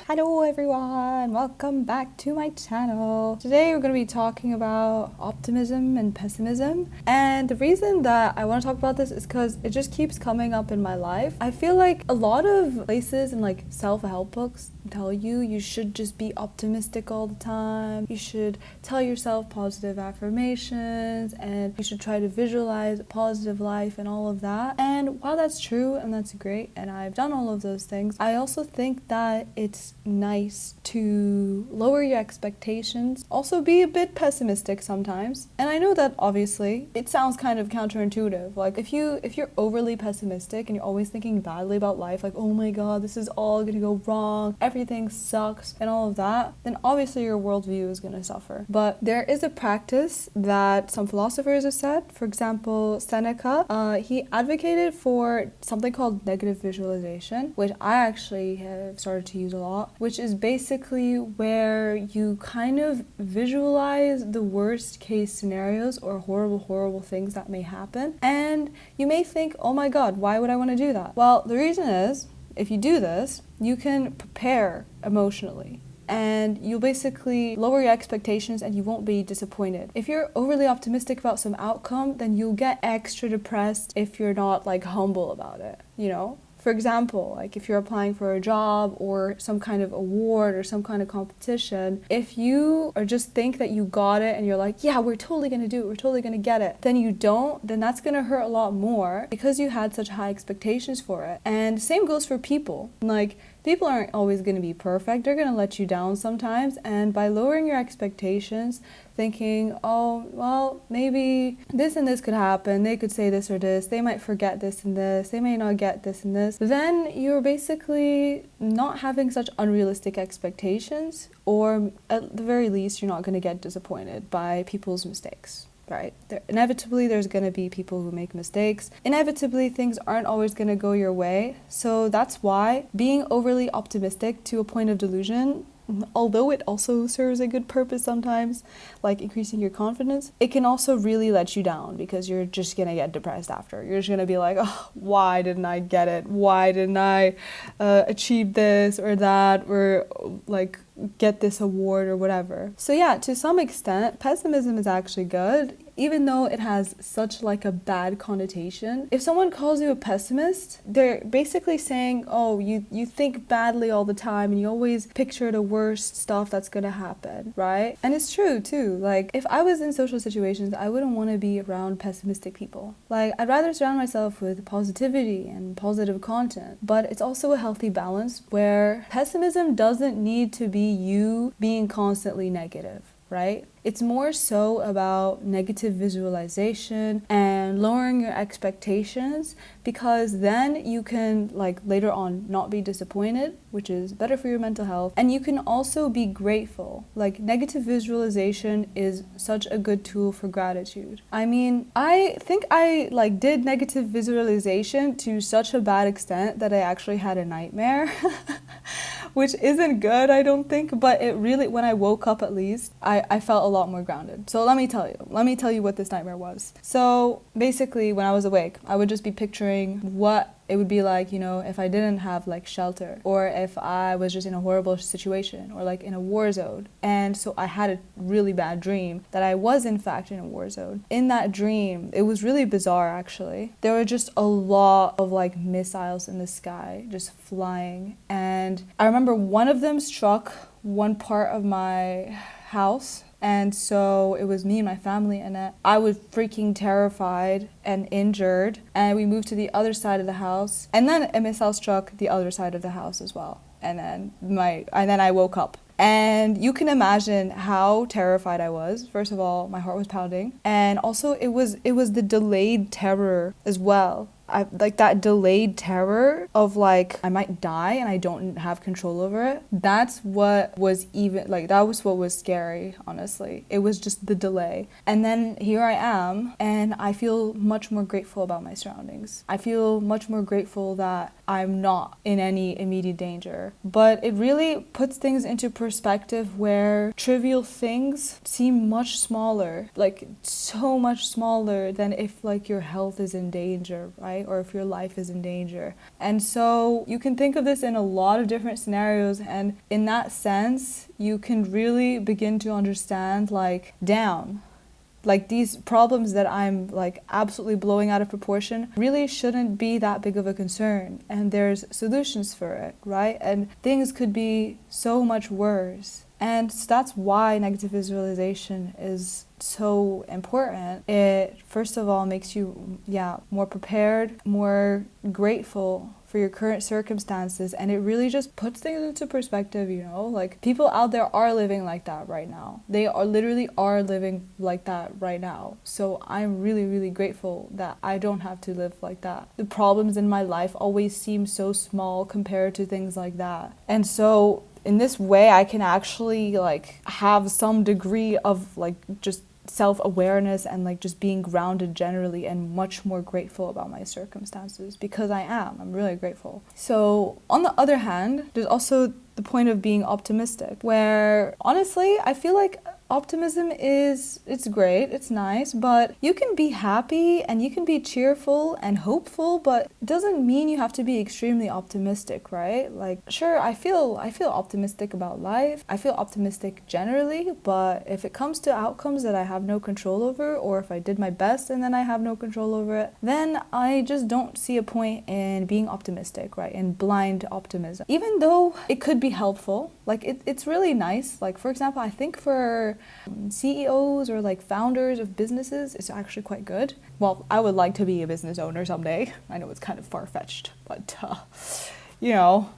Hello everyone, welcome back to my channel. Today we're going to be talking about optimism and pessimism, and the reason that I want to talk about this is because it just keeps coming up in my life. I feel like a lot of places and like self-help books tell you should just be optimistic all the time, you should tell yourself positive affirmations, and you should try to visualize a positive life and all of that. And while that's true and that's great and I've done all of those things, I also think that it's nice to lower your expectations, also be a bit pessimistic sometimes. And I know that obviously it sounds kind of counterintuitive, like if you're overly pessimistic and you're always thinking badly about life, like oh my god, this is all gonna go wrong, everything sucks and all of that, then obviously your worldview is gonna suffer. But there is a practice that some philosophers have said. For example, Seneca, he advocated for something called negative visualization, which I actually have started to use a lot, which is basically where you kind of visualize the worst case scenarios or horrible things that may happen. And you may think, oh my god, why would I want to do that? Well, the reason is, if you do this, you can prepare emotionally, and you'll basically lower your expectations and you won't be disappointed. If you're overly optimistic about some outcome, then you'll get extra depressed if you're not like humble about it, you know? For example, like if you're applying for a job or some kind of award or some kind of competition, if you or just think that you got it and you're like, yeah, we're totally gonna do it, we're totally gonna get it, then you don't, then that's gonna hurt a lot more because you had such high expectations for it. And same goes for people. Like, people aren't always going to be perfect. They're going to let you down sometimes. And by lowering your expectations, thinking, oh, well, maybe this and this could happen. They could say this or this. They might forget this and this. They may not get this and this. Then you're basically not having such unrealistic expectations, or at the very least, you're not going to get disappointed by people's mistakes. Right? Inevitably, there's going to be people who make mistakes. Inevitably, things aren't always going to go your way. So that's why being overly optimistic to a point of delusion, although it also serves a good purpose sometimes, like increasing your confidence, it can also really let you down because you're just going to get depressed after. You're just going to be like, oh, why didn't I get it? Why didn't I achieve this or that, or like get this award or whatever. So yeah, to some extent, pessimism is actually good, even though it has such like a bad connotation. If someone calls you a pessimist, they're basically saying, oh, you think badly all the time and you always picture the worst stuff that's gonna happen, right? And it's true too. Like, if I was in social situations, I wouldn't want to be around pessimistic people. Like, I'd rather surround myself with positivity and positive content. But it's also a healthy balance where pessimism doesn't need to be you being constantly negative, right? It's more so about negative visualization and lowering your expectations, because then you can like later on not be disappointed, which is better for your mental health. And you can also be grateful. Like, negative visualization is such a good tool for gratitude. I mean, I think I like did negative visualization to such a bad extent that I actually had a nightmare. Which isn't good, I don't think, but it really, when I woke up at least, I felt a lot more grounded. So let me tell you what this nightmare was. So basically, when I was awake, I would just be picturing what it would be like, you know, if I didn't have like shelter, or if I was just in a horrible situation, or like in a war zone. And so I had a really bad dream that I was in fact in a war zone. In that dream, it was really bizarre actually. There were just a lot of like missiles in the sky just flying. And I remember one of them struck one part of my house. And so it was me and my family in it. I was freaking terrified and injured. And we moved to the other side of the house. And then a missile struck the other side of the house as well. And then I woke up. And you can imagine how terrified I was. First of all, my heart was pounding. And also it was the delayed terror as well. Like that delayed terror of like, I might die and I don't have control over it. That's what was that was what was scary, honestly. It was just the delay. And then here I am, and I feel much more grateful about my surroundings. I feel much more grateful that I'm not in any immediate danger. But it really puts things into perspective where trivial things seem much smaller, like so much smaller than if like your health is in danger, right? Or if your life is in danger. And so you can think of this in a lot of different scenarios, and in that sense, you can really begin to understand like, damn, like these problems that I'm like absolutely blowing out of proportion really shouldn't be that big of a concern, and there's solutions for it, right? And things could be so much worse. And so that's why negative visualization is so important. It first of all makes you more prepared, more grateful for your current circumstances, and it really just puts things into perspective, you know? Like, people out there are living like that right now. They are literally living like that right now. So I'm really, really grateful that I don't have to live like that. The problems in my life always seem so small compared to things like that. And so in this way, I can actually like have some degree of like just self-awareness and like just being grounded generally, and much more grateful about my circumstances, because I'm really grateful. So on the other hand, there's also the point of being optimistic, where honestly I feel like optimism it's great, it's nice, but you can be happy and you can be cheerful and hopeful, but it doesn't mean you have to be extremely optimistic, right? Like, sure, I feel optimistic about life. I feel optimistic generally, but if it comes to outcomes that I have no control over, or if I did my best and then I have no control over it, then I just don't see a point in being optimistic, right? In blind optimism. Even though it could be helpful, like it's really nice. Like, for example, I think for CEOs or like founders of businesses, it's actually quite good. Well, I would like to be a business owner someday. I know it's kind of far-fetched, but you know.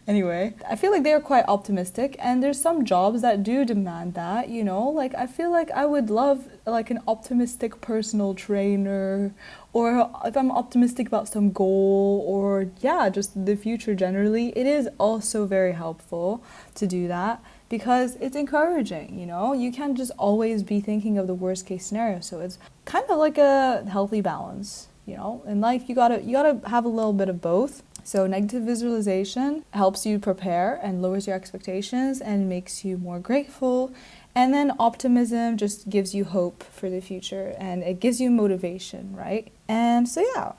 Anyway, I feel like they're quite optimistic, and there's some jobs that do demand that, you know? Like, I feel like I would love like an optimistic personal trainer, or if I'm optimistic about some goal, or just the future generally, it is also very helpful to do that, because it's encouraging, you know? You can't just always be thinking of the worst case scenario, so it's kind of like a healthy balance, you know? In life, you gotta have a little bit of both. So negative visualization helps you prepare and lowers your expectations and makes you more grateful. And then optimism just gives you hope for the future, and it gives you motivation, right? And so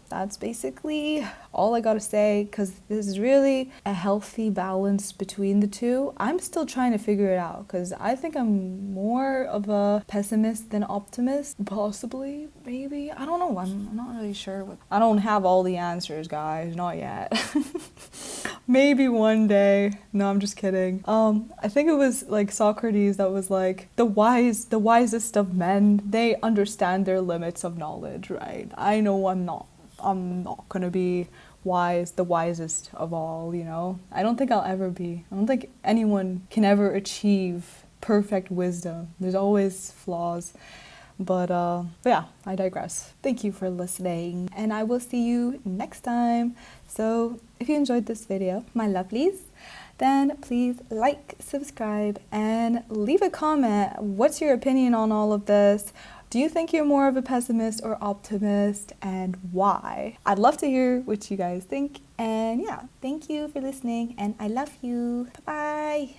that's basically all I gotta say, because this is really a healthy balance between the two. I'm still trying to figure it out, because I think I'm more of a pessimist than optimist, possibly, maybe. I don't know, I'm not really sure. I don't have all the answers, guys, not yet. Maybe one day. No, I'm just kidding. I think it was like Socrates that was like, the wisest of men, they understand their limits of knowledge, right? I know I'm not gonna be the wisest of all, you know? I don't think I'll ever be. I don't think anyone can ever achieve perfect wisdom. There's always flaws. But yeah, I digress. Thank you for listening, and I will see you next time. So if you enjoyed this video, my lovelies, then please like, subscribe, and leave a comment. What's your opinion on all of this? Do you think you're more of a pessimist or optimist, and why? I'd love to hear what you guys think. And thank you for listening, and I love you. Bye-bye.